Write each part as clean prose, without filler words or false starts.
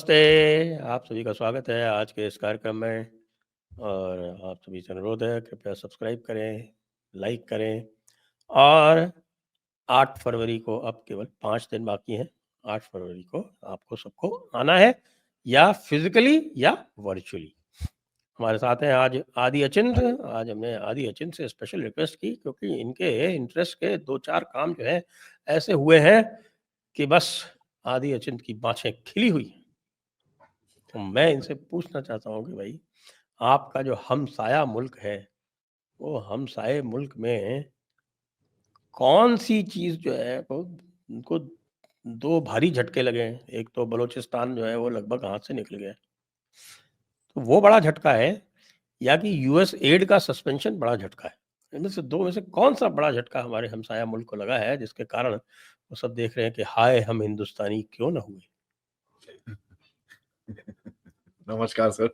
नमस्ते, आप सभी का स्वागत है आज के इस कार्यक्रम में और आप सभी से अनुरोध है कृपया सब्सक्राइब करें, लाइक करें और 8 फरवरी को अब केवल 5 दिन बाकी हैं। 8 फरवरी को आपको सबको आना है या फिज़िकली या वर्चुअली। हमारे साथ हैं आज आदि अचिंत। आज हमने आदि अचिंत से स्पेशल रिक्वेस्ट की क्योंकि इनके इंटरेस्ट के 2-4 काम जो हैं ऐसे हुए हैं कि बस आदि अचिंत की बाँछें खिली हुई हैं। तो मैं इनसे पूछना चाहता हूँ कि भाई आपका जो हमसाया मुल्क है, वो हमसाये मुल्क में कौन-सी चीज़ जो है वो उनको 2 भारी झटके लगे हैं। एक तो बलूचिस्तान जो है वो लगभग हाथ से निकल गया। तो वो बड़ा झटका है या कि यूएस एड का सस्पेंशन बड़ा झटका है? इनमें से 2 में से कौन-सा बड़ा झटका हमारे हमसाया मुल्क को लगा है जिसके कारण वो सब देख रहे हैं कि हाय हम हिंदुस्तानी क्यों ना हुए? नमस्कार सर।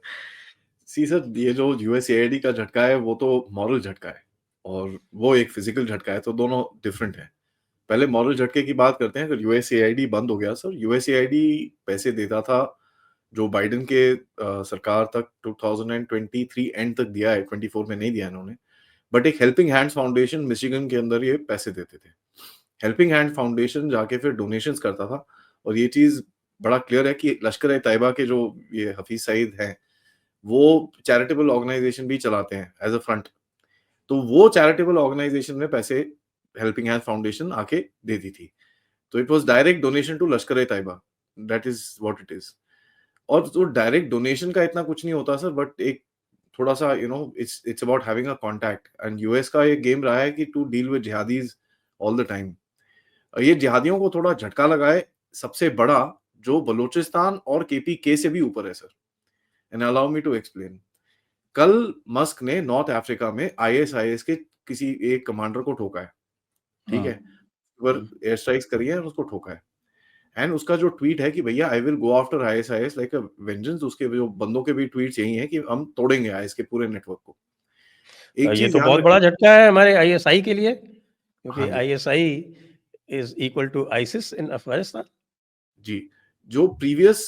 सर, ये जो यूएसएआईडी का झटका है वो तो मॉरल झटका है और वो एक फिजिकल झटका है, तो दोनों डिफरेंट है। पहले मॉरल झटके की बात करते हैं। अगर यूएसएआईडी बंद हो गया सर, यूएसएआईडी पैसे देता था जो बाइडेन के सरकार तक 2023 एंड तक दिया है, 24 में नहीं दिया इन्होंने। बट एक हेल्पिंग हैंड्स फाउंडेशन मिशिगन के अंदर ये पैसे देते थे। हेल्पिंग हैंड फाउंडेशन जाके फिर डोनेशंस करता था और ये चीज़ बड़ा क्लियर है कि लश्कर-ए-तैयबा के जो ये हफीज़ सईद हैं, वो चैरिटेबल ऑर्गेनाइजेशन भी चलाते हैं एज़ अ फ्रंट। तो वो चैरिटेबल ऑर्गेनाइजेशन में पैसे हेल्पिंग हैंड फाउंडेशन आके देती थी। तो it was direct donation to Lashkar-e-Taiba, that is what it is. और तो डायरेक्ट डोनेशन का इतना कुछ नहीं होता सर, बट एक थोड़ा-सा it's it's about having a contact and US का ये गेम रहा है कि to deal with jihadis all the time. ये जिहादियों को थोड़ा झटका लगा है, सबसे बड़ा, जो बलूचिस्तान और केपीके से भी ऊपर है sir. And allow me to explain. कल मस्क ने नॉर्थ अफ्रीका में आईएसआईएस के किसी एक कमांडर को ठोका है, ठीक है? पर एयर स्ट्राइक्स करी है और उसको ठोका है। एंड उसका जो ट्वीट है कि भैया I will go after ISIS like a vengeance, उसके जो बंदों के भी ट्वीट्स यही हैं कि हम तोड़ेंगे आईएस के पूरे नेटवर्क को। एक ये चीज़ तो ध्यान बहुत बड़ा रखिए। झटका है हमारे आईएसआई के लिए, क्योंकि हाँ जी। ISI is equal to ISIS in Afghanistan. जी, जो प्रीवियस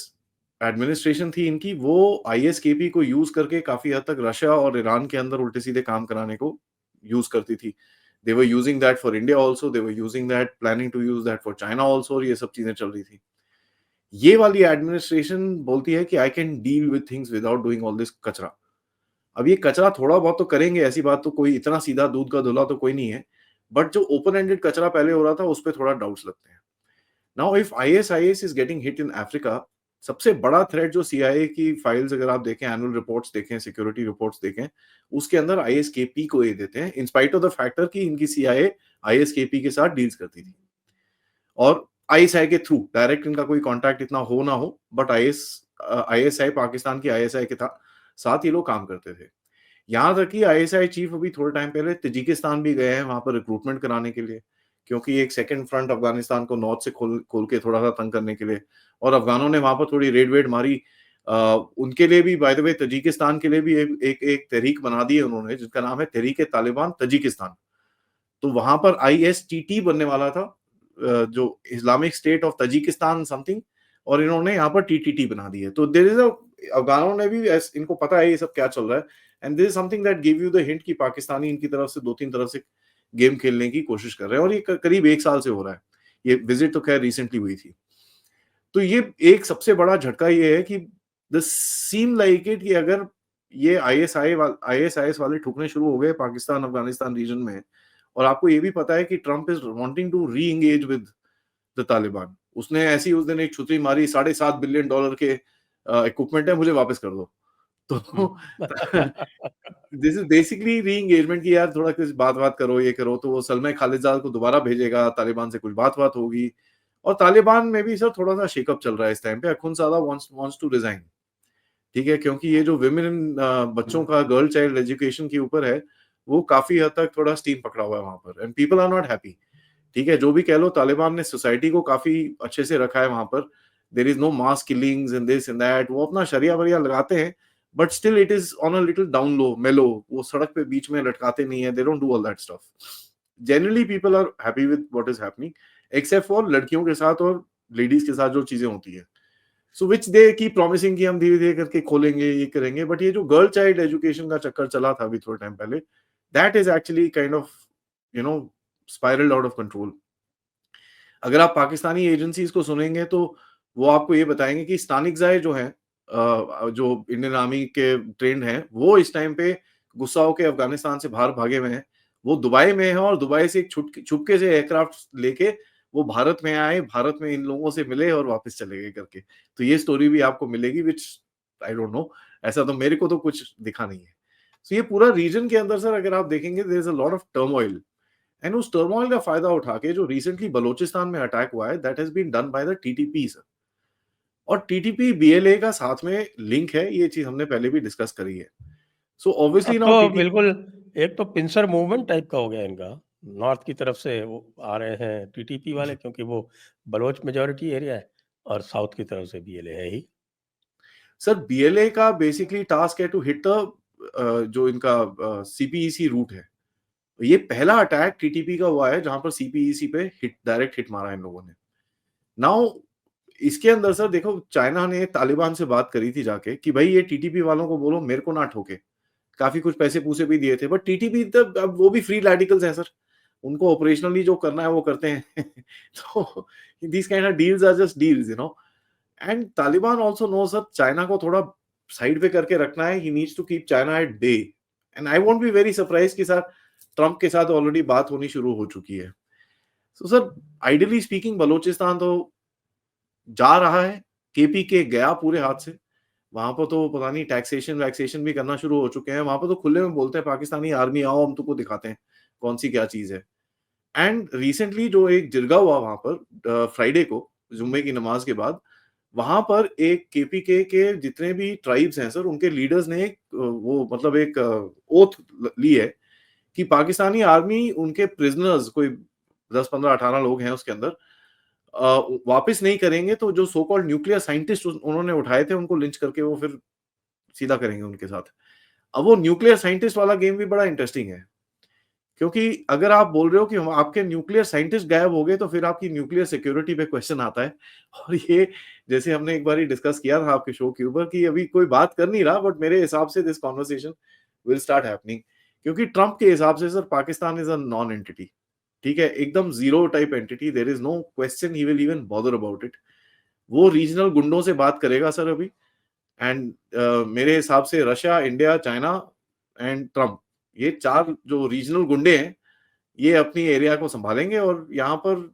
एडमिनिस्ट्रेशन थी इनकी, वो आईएसकेपी को यूज़ करके काफ़ी हद तक रशिया और ईरान के अंदर उल्टे-सीधे काम कराने को यूज़ करती थी। They were using that for India also, they were using that, planning to use that for China also, और ये सब चीज़ें चल रही थी। ये वाली एडमिनिस्ट्रेशन बोलती है कि I can deal with things without doing all this कचरा। अब ये कचरा थोड़ा बहुत तो करेंगे, ऐसी बात तो कोई इतना सीधा दूध का धुला तो कोई नहीं है। बट जो ओपन एंडेड कचरा पहले हो रहा था, उस पे थोड़ा डाउट्स लगते हैं। Now if ISIS is getting hit in Africa, सबसे बड़ा थ्रेट जो सीआईए की फाइल्स अगर आप देखें, एनुअल रिपोर्ट्स देखें, सिक्योरिटी रिपोर्ट्स देखें, उसके अंदर आईएसकेपी को ये देते हैं, in spite of the factor कि इनकी सीआईए आईएसकेपी के साथ डील्स करती थी और आईएसआई के थ्रू डायरेक्ट इनका कोई कांटेक्ट इतना हो ना हो, बट आईएसआई पाकिस्तान की आईएसआई के साथ ये लोग काम करते थे। यहाँ तक कि आईएसआई चीफ अभी थोड़े टाइम पहले तजिकिस्तान भी गए हैं वहां पर रिक्रूटमेंट कराने के लिए, क्योंकि एक सेकंड फ्रंट अफगानिस्तान को नॉर्थ से खोल खोल के थोड़ा सा तंग करने के लिए, और अफगानों ने वहां पर थोड़ी रेड वेड मारी। उनके लिए भी, बाय द वे, तजिकिस्तान के लिए भी एक तहरीक बना दी है उन्होंने, जिसका नाम है तहरीक तालिबान तजिकिस्तान। तो वहां पर आईएसटीटी बनने वाला था, जो Islamic state of Tajikistan something, और इन्होंने यहाँ पर टीटीटी बना दी है। तो देयर इज अ, अफगानों ने भी इनको पता है ये सब क्या चल रहा है, and this is something that give you the hint कि पाकिस्तानी इनकी तरफ से 2-3 तरफ से गेम खेलने की कोशिश कर रहे हैं, और ये करीब 1 साल से हो रहा है। ये विजिट तो खैर रिसेंटली हुई थी। तो ये एक सबसे बड़ा झटका ये है कि द सीम लाइक इट कि अगर ये आईएसआईएस वाले ठुकने शुरू हो गए पाकिस्तान अफगानिस्तान रीजन में, और आपको ये भी पता है कि Trump is wanting to reengage with the Taliban. उसने ऐसी उस दिन एक छुतरी मारी, $7.5 बिलियन के इक्विपमेंट है, मुझे वापस कर दो। तो दिस इज बेसिकली री एंगेजमेंट की यार थोड़ा कुछ बात करो, ये करो, तो वो सलमान खालिद को दोबारा भेजेगा, तालिबान से कुछ बात होगी। और तालिबान में भी सर थोड़ा सा शेकअप चल रहा है इस टाइम पे। अखुंज़ादा वांट्स टू रिजाइन, ठीक है, क्योंकि ये जो विमेन बच्चों का गर्ल चाइल्ड एजुकेशन के ऊपर है, वो काफी हद तक थोड़ा स्टीम पकड़ा हुआ है वहां पर, and people are not happy. ठीक है, जो भी कह लो, तालिबान ने सोसाइटी को काफी अच्छे से रखा है वहां पर। There is no mass killings in this in that, वो अपना शरिया वरिया लगाते हैं, but still it is on a little down low mellow. वो सड़क पे बीच में लटकाते नहीं है, they don't do all that stuff. Generally people are happy with what is happening, except for लड़कियों के साथ और लेडीज के साथ जो चीजें होती है। सो विच दे की प्रॉमिसिंग कि हम धीरे धीरे करके खोलेंगे, ये करेंगे, बट ये जो गर्ल चाइल्ड एजुकेशन का चक्कर चला था अभी थोड़े टाइम पहले, that is actually kind of you know spiraled out of control. अगर आप पाकिस्तानी एजेंसीज को सुनेंगे तो वो आपको ये बताएंगे कि स्तानिकज़ाई जो है जो इंडियन आर्मी के ट्रेंड हैं, वो इस टाइम पे गुस्सा होके अफगानिस्तान से बाहर भागे हुए हैं। वो दुबई में है और दुबई से एक छुपके से एयरक्राफ्ट लेके वो भारत में आए, भारत में इन लोगों से मिले और वापस चले गए करके। तो ये स्टोरी भी आपको मिलेगी, व्हिच आई डोंट नो, ऐसा तो मेरे को तो कुछ दिखा नहीं है। सो ये पूरा रीजन के अंदर सर अगर आप देखेंगे there is a lot of turmoil, and उस टर्मोइल का फायदा उठा के जो रिसेंटली बलूचिस्तान में अटैक हुआ है, that has been done by the TTP sir. और टीटीपी बीएलए का साथ में लिंक है, ये चीज हमने पहले भी डिस्कस करी है। सो ऑब्वियसली अब नाउ तो टीटी बिल्कुल एक तो पिंसर मूवमेंट टाइप का हो गया इनका। नॉर्थ की तरफ से वो आ रहे हैं टीटीपी वाले, क्योंकि वो बलोच मेजॉरिटी एरिया है, और साउथ की तरफ से बीएलए है ही। सर बीएलए का बेसिकली टास्क है टू हिट द जो इनका सीपीईसी रूट है। ये पहला अटैक टीटीपी का हुआ है जहां पर सीपीईसी पे हिट, डायरेक्ट हिट मारा इन लोगों ने। नाउ इसके अंदर सर देखो, चाइना ने तालिबान से बात करी थी जाके कि भाई ये टीटीपी वालों को बोलो मेरे को ना ठोके। काफी कुछ पैसे पूसे भी दिए थे, बट टीटीपी तब अब वो भी फ्री रेडिकल्स हैं सर, उनको ऑपरेशनली जो करना है वो करते हैं। तो these kind of deals are just deals, you know. And Taliban also know sir, China को थोड़ा साइड पे करके रखना है, he needs to keep China at bay. And I won't be very surprise कि सर ट्रंप के साथ ऑलरेडी बात होनी शुरू हो चुकी है। So sir ideally speaking Balochistan तो जा रहा है, केपीके गया पूरे हाथ से। वहां पर तो पता नहीं टैक्सेशन वैक्सेशन भी करना शुरू हो चुके हैं, वहां पर तो खुले में बोलते हैं पाकिस्तानी आर्मी आओ हम तुमको दिखाते हैं कौन सी क्या चीज है। एंड रिसेंटली जो एक जिरगा हुआ वहां पर फ्राइडे को जुम्मे की नमाज के बाद, वहां पर एक केपीके के जितने भी ट्राइब्स हैं सर, उनके लीडर्स ने एक वो मतलब एक ओथ ली है कि पाकिस्तानी आर्मी उनके प्रिजनर्स, कोई 10 15 18 लोग हैं उसके अंदर, वापस नहीं करेंगे तो जो सो कॉल्ड न्यूक्लियर साइंटिस्ट उन्होंने उठाए थे उनको लिंच करके वो फिर सीधा करेंगे उनके साथ। अब वो न्यूक्लियर साइंटिस्ट वाला गेम भी बड़ा इंटरेस्टिंग है, क्योंकि अगर आप बोल रहे हो कि हम आपके न्यूक्लियर साइंटिस्ट गायब हो गए तो फिर आपकी न्यूक्लियर सिक्योरिटी पे क्वेश्चन आता है। और ये जैसे हमने एक बार ही डिस्कस किया था आपके शो के ऊपर कि अभी कोई बात कर नहीं रहा, बट मेरे हिसाब से this conversation will start happening, क्योंकि ट्रंप के हिसाब से sir Pakistan is a non entity. ठीक है, एकदम zero type entity, there is no question he will even bother about it. वो रीजनल गुंडों से बात करेगा सर अभी। एंड मेरे हिसाब से Russia, India, China and Trump, ये चार जो रीजनल गुंडे हैं, ये अपनी एरिया को संभालेंगे। और यहाँ पर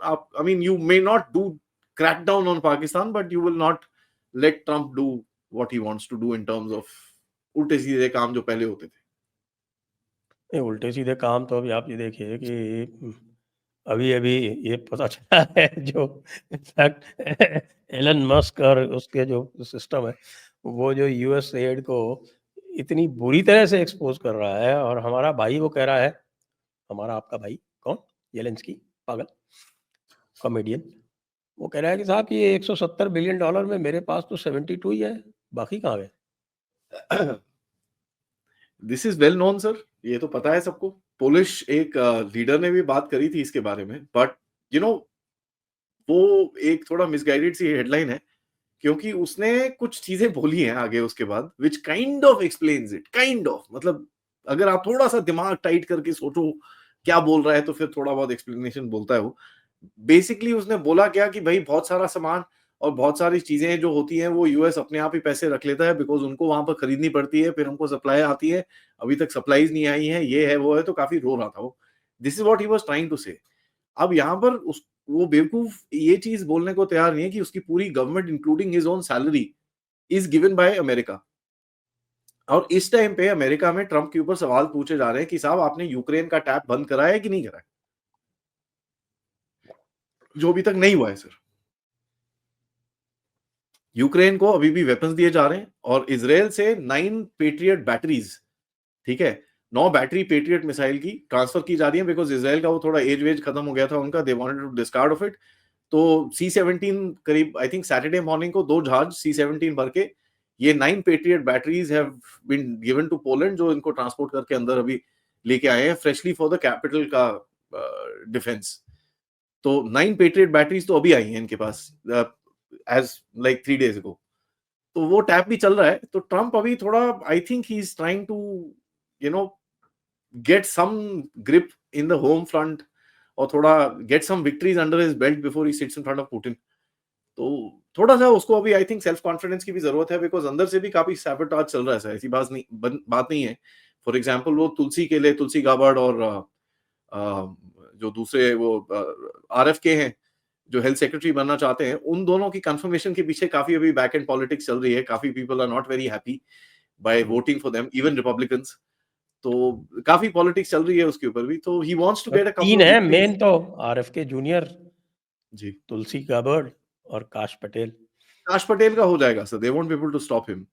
आप, I mean, you may not do crack down on Pakistan, but you will not let Trump do what he wants to do in terms of उल्टे सीधे काम जो पहले होते थे। नहीं, उल्टे सीधे काम तो अभी आप ये देखिए कि अभी अभी ये पता चला है जो इनफैक्ट एलन मस्क और उसके जो सिस्टम है, वो जो यूएस एड को इतनी बुरी तरह से एक्सपोज कर रहा है, और हमारा भाई वो कह रहा है, हमारा आपका भाई कौन, येलेंस्की, पागल कॉमेडियन, वो कह रहा है कि साहब ये 170 बिलियन डॉलर में मेरे पास तो 72 ही है, बाकी कहाँ गए। This is well known sir, ये तो पता है सबको। पोलिश एक लीडर ने भी बात करी थी इसके बारे में, बट यू नो वो एक थोड़ा मिसगाइडेड सी हेडलाइन है, क्योंकि उसने कुछ चीजें बोली हैं आगे उसके बाद which kind of explains it, kind of, मतलब अगर आप थोड़ा सा दिमाग टाइट करके सोचो क्या बोल रहा है तो फिर थोड़ा बहुत एक्सप्लेनेशन बोलता है वो। बेसिकली उसने बोला क्या कि भाई बहुत सारा सामान और बहुत सारी चीजें जो होती हैं वो यूएस अपने आप ही पैसे रख लेता है, बिकॉज उनको वहां पर खरीदनी पड़ती है, फिर हमको सप्लाई आती है, अभी तक सप्लाईज नहीं आई है, ये है वो है, तो काफी रो रहा था वो। This is what he was trying to say. अब यहाँ पर उस वो बेवकूफ ये चीज बोलने को तैयार नहीं है कि उसकी पूरी government including his own salary is given by America. और इस टाइम पे अमेरिका में ट्रंप के ऊपर सवाल पूछे जा रहे हैं कि साहब आपने यूक्रेन का टैप बंद कराया है कि नहीं कराया, जो अभी तक नहीं हुआ है सर। यूक्रेन को अभी भी वेपन्स दिए जा रहे हैं, और इजराइल से 9 पेट्रियट बैटरीज, ठीक है, 9 बैटरी पेट्रियट मिसाइल की ट्रांसफर की जा रही है, बिकॉज इजराइल का वो थोड़ा एज वेज खत्म हो गया था उनका, they wanted to discard of it. तो C-17 करीब आई थिंक सैटरडे मॉर्निंग को 2 जहाज C-17 भर के ये 9 patriot batteries have been given to Poland, जो इनको ट्रांसपोर्ट करके अंदर अभी लेके आए हैं फ्रेशली फॉर द कैपिटल का डिफेंस। तो 9 पेट्रियट बैटरीज तो अभी आई हैं इनके पास। as like 3 days ago. तो वो टैप भी चल रहा है। तो ट्रम्प अभी थोड़ा I think he is trying to you know get some grip in the home front और थोड़ा get some victories under his belt before he sits in front of Putin. तो थोड़ा सा उसको अभी आई थिंक सेल्फ कॉन्फिडेंस की भी जरूरत है, बिकॉज अंदर से भी काफी सैबोटाज चल रहा है सर, ऐसी बात नहीं है। फॉर एग्जाम्पल वो तुलसी के लिए तुलसी गाबार्ड और जो दूसरे वो आरएफ के हैं जो हेल्थ सेक्रेटरी बनना चाहते हैं, उन दोनों की कंफर्मेशन के पीछे काफी अभी बैक एंड पॉलिटिक्स चल रही है। काफी people are not very happy by voting for them, even Republicans. तो काफी पॉलिटिक्स चल रही है उसके ऊपर भी। तो ही वांट्स टू और गेट अ कपल 3 ऑफ है विक्ट्रीज। मेन तो, आरएफ के जूनियर, जी, तुलसी गाबर्ड और काश पटेल। काश पटेल का हो जाएगा sir, they won't be able to stop him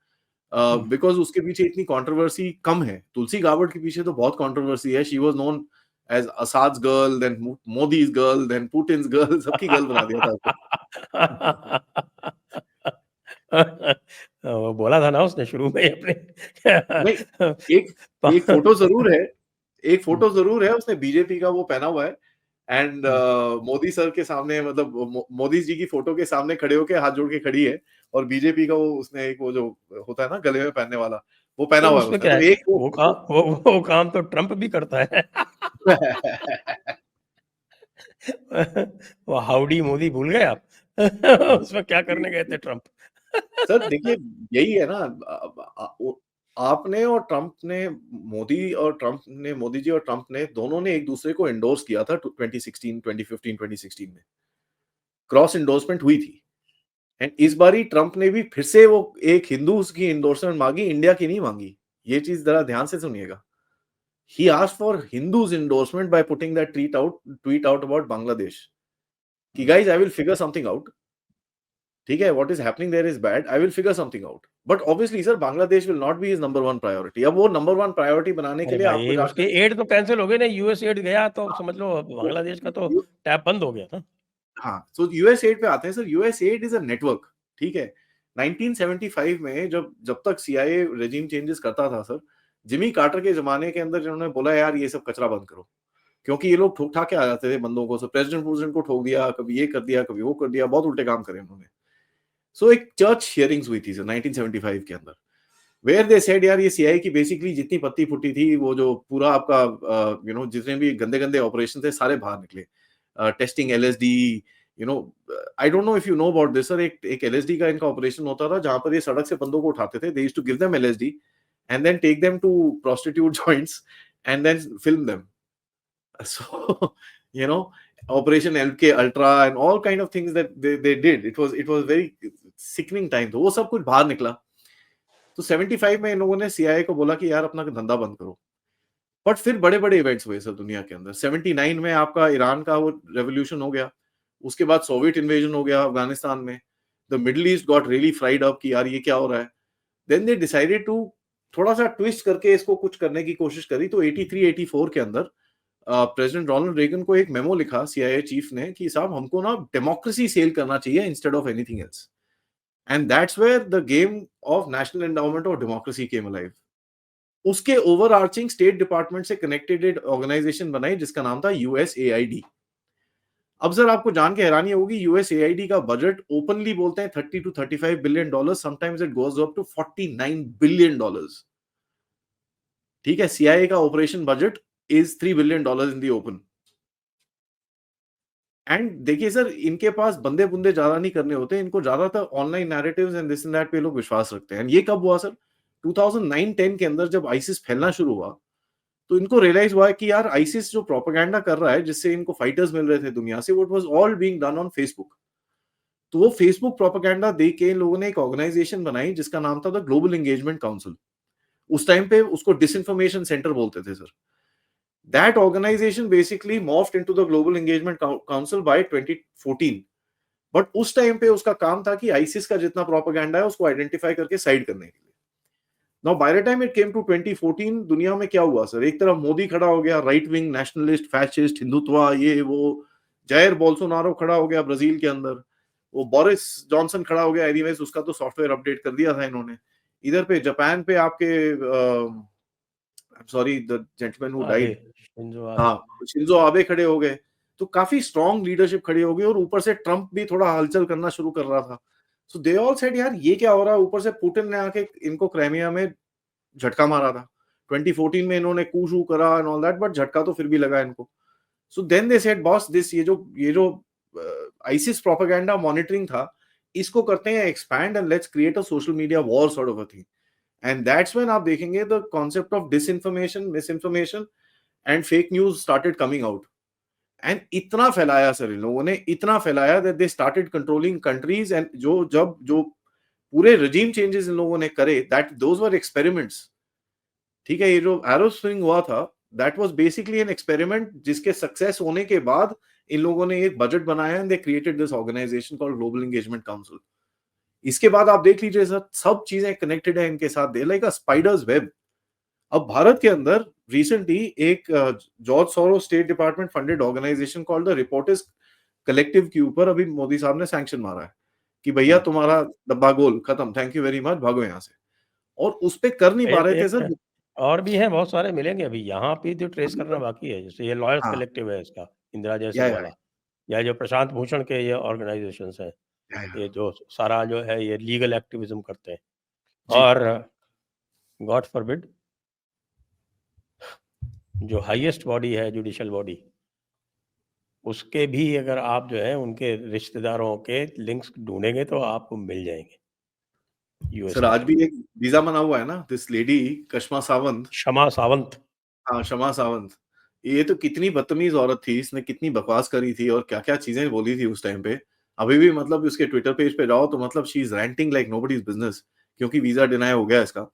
because उसके पीछे इतनी कंट्रोवर्सी कम है। तुलसी गाबर्ड के पीछे तो बहुत कंट्रोवर्सी है। She was known as Assad's girl, then Modi's girl, then Putin's girl, सबकी गर्ल बना दिया था उसको। वो बोला था ना उसने शुरू में ही अपने नहीं, एक एक फोटो जरूर है, एक फोटो जरूर है, उसने बीजेपी का वो पहना हुआ है एंड मोदी सर के सामने, मतलब मोदी जी की फोटो के सामने खड़े होके हाथ जोड़ के खड़ी है, और बीजेपी का वो उसने एक वो जो होता है ना गले में पहनने वाला, वो पहना तो हुआ है उसमें उसने। क्या तो है, एक वो काम वो काम तो ट्रम्प भी करता है। वो हाउडी मोदी भूल गए आप? उसमें क्या करने गए थे ट्रम्प? सर देखिए, यही है ना, आपने और ट्रम्प ने, मोदी जी और ट्रम्प ने दोनों ने एक दूसरे को एंडोर्स किया था 2016, 2015, 2016 में क्रॉस एंडोर्समेंट हुई थी। एंड इस बारी ट्रम्प ने भी फिर से वो एक हिंदू की एंडोर्समेंट मांगी, इंडिया की नहीं मांगी। ये चीज जरा ध्यान से सुनिएगा। He asked for Hindus endorsement by putting that tweet out about Bangladesh कि guys I will figure something out. ठीक है, what is happening there is bad, I will figure something out. But obviously sir, Bangladesh will not be his number one priority. अब वो number one priority बनाने के अरे लिए आपको भाई, उसके जाकर एड तो कैंसिल हो गए ना, यूएस एड गया तो समझ लो बांग्लादेश का तो टैप बंद हो गया था। हाँ, सो यूएस एड पे आते हैं sir. US add is a network. ठीक है, 1975 में जब जब तक सीआईए रेजिम चेंजेस करता था सर, जिमी कार्टर के जमाने के अंदर जिन्होंने बोला यार ये सब कचरा बंद करो, क्योंकि ये लोग ठोक ठाक के आ जाते थे बंदों को। सो प्रेसिडेंट को ठोक दिया, कभी ये कर दिया, कभी वो कर दिया, बहुत उल्टे काम करे उन्होंने। सो एक चर्च हियरिंग्स हुई थी सर 1975 के अंदर, वेयर दे सेड यार ये सीआईए की बेसिकली जितनी पत्ती फुटी थी, वो जो पूरा आपका जितने भी गंदे गंदे ऑपरेशन थे सारे बाहर निकले। Testing LSD, you know I don't know if you know about this sir. एक एलएसडी का इनका ऑपरेशन होता था जहां पर ये सड़क से बंदों को उठाते थे। They used to give them LSD and then take them to prostitute joints and then film them. So you know, Operation LK Ultra and all kind of things that they did. It was very sickening time। तो वो सब कुछ बाहर निकला। तो 75 में इन लोगों ने सीआईए को बोला कि यार अपना धंधा बंद करो। बट फिर बड़े बड़े इवेंट्स हुए सर दुनिया के अंदर। 79 में आपका ईरान का वो रेवोल्यूशन हो गया। उसके बाद सोवियत इन्वेजन हो गया अफगानिस्तान में। The Middle east got really fried up कि यार ये क्या हो रहा है। देन दे डिसाइडेड टू थोड़ा सा ट्विस्ट करके इसको कुछ करने की कोशिश करी। तो 83 84 के अंदर प्रेसिडेंट रोनाल्ड रेगन को एक मेमो लिखा सीआईए चीफ ने कि साहब हमको ना डेमोक्रेसी सेल करना चाहिए instead of anything else. And that's where the game of national endowment of democracy came alive. उसके ओवरआर्चिंग स्टेट डिपार्टमेंट से कनेक्टेड एक ऑर्गेनाइजेशन बनाई जिसका नाम था यूएसएआईडी। अब सर आपको जान के हैरानी होगी, यूएसएआईडी का बजट ओपनली बोलते हैं 30 to 35 billion dollar, sometimes it goes up to 49 billion dollars. ठीक है, सीआईए का operation budget is 3 billion dollars in the open. And देखिए सर, इनके पास बंदे बुंदे ज्यादा नहीं करने होते, इनको ज्यादातर online narratives and this and that पे लोग विश्वास रखते हैं। ये कब हुआ सर? 2009-10 के अंदर जब आईसिस फैलना शुरू हुआ, तो इनको रियलाइज हुआ कि यार आईसिस जो प्रोपेगेंडा कर रहा है जिससे इनको फाइटर्स मिल रहे थे दुनिया से, वो was all being done on Facebook. तो वो फेसबुक प्रोपेगेंडा देख के इन लोगों ने एक ऑर्गेनाइजेशन बनाई जिसका नाम था द ग्लोबल एंगेजमेंट काउंसिल। उस टाइम पे उसको डिसइंफॉर्मेशन सेंटर बोलते थे sir. That organization basically morphed into the Global Engagement Council by 2014। But उस टाइम पे उसका काम था कि आईसिस का जितना प्रोपेगेंडा है उसको आइडेंटिफाई करके साइड करने के लिए। Now by the time it came to 2014, दुनिया में क्या हुआ सर? एक तरफ मोदी खड़ा हो गया, right wing nationalist fascist Hindutva ये वो। जायर बोल्सोनारो खड़ा हो गया ब्राजील के अंदर। वो बोरिस जॉनसन खड़ा हो गया। एनीवेज उसका तो सॉफ्टवेयर अपडेट कर दिया था इन्होंने। इधर पे जापान पे आपके sorry the gentleman who Abe, died, Shinzo Abe. हाँ, शिंजो आबे खड़े हो गए। तो काफी स्ट्रॉन्ग लीडरशिप खड़ी होगी, और ऊपर से ट्रम्प भी थोड़ा हलचल करना शुरू कर रहा था। सो दे ऑल सेड यार ये क्या हो रहा है, ऊपर से पुतिन ने आके इनको क्राइमिया में झटका मारा था। 2014 में इन्होंने कू शू करा एंड ऑल दैट, बट झटका तो फिर भी लगा इनको। So then they said boss this, ये जो आईसिस प्रोपेगेंडा मॉनिटरिंग था, इसको करते हैं expand and let's create a social media war sort of a thing. And that's when आप देखेंगे the concept of disinformation, misinformation and fake news started coming out. And इतना फैलाया सर इन लोगों ने, इतना फैलाया that they started controlling countries. And जो पूरे रिजीम चेंजेस इन लोगों ने करे, दैट दोज वर एक्सपेरिमेंट्स। ठीक है, ये जो एरो स्विंग हुआ था, that was basically an experiment, जिसके सक्सेस होने के बाद इन लोगों ने एक बजट बनाया and they created this organisation called global engagement council. इसके बाद आप देख लीजिए सर, सब चीजें कनेक्टेड है इनके साथ, they like a spider's web. अब भारत के अंदर रिसेंटली एक George Soros state department funded organisation called the reporters collective के ऊपर अभी मोदी साहब ने सैंक्शन मारा है कि भैया तुम्हारा डब्बा गोल खत्म, थैंक यू वेरी मच, भागो यहाँ से। और उस पे कर नहीं पा एक रहे थे एक सर। और भी हैं, बहुत सारे मिलेंगे अभी यहाँ पे जो ट्रेस करना बाकी है। जैसे ये लॉयर्स हाँ, कलेक्टिव है, इसका इंदिरा या जयसिंह या वाला, या जो प्रशांत भूषण के ये ऑर्गेनाइजेशंस हैं, या ये जो सारा जो है ये लीगल एक्टिविज्म करते हैं। जी और गॉड फॉरबिड, जो हाईएस्ट बॉडी है जुडिशियल बॉडी, उसके भी अगर आप जो है उनके रिश्तेदारों के लिंक्स ढूंढेंगे तो आपको मिल जाएंगे सर। यूएसए आज के। भी एक वीजा बना हुआ है ना, दिस लेडी कशमा सावंत। क्षमा सावंत। हाँ, शमा सावंत। ये तो कितनी बदतमीज औरत थी, इसने कितनी बकवास करी थी और क्या क्या चीजें बोली थी उस टाइम पे। अभी भी मतलब उसके ट्विटर पेज पे जाओ तो मतलब she is ranting like nobody's business, क्योंकि वीजा डिनाई हो गया इसका।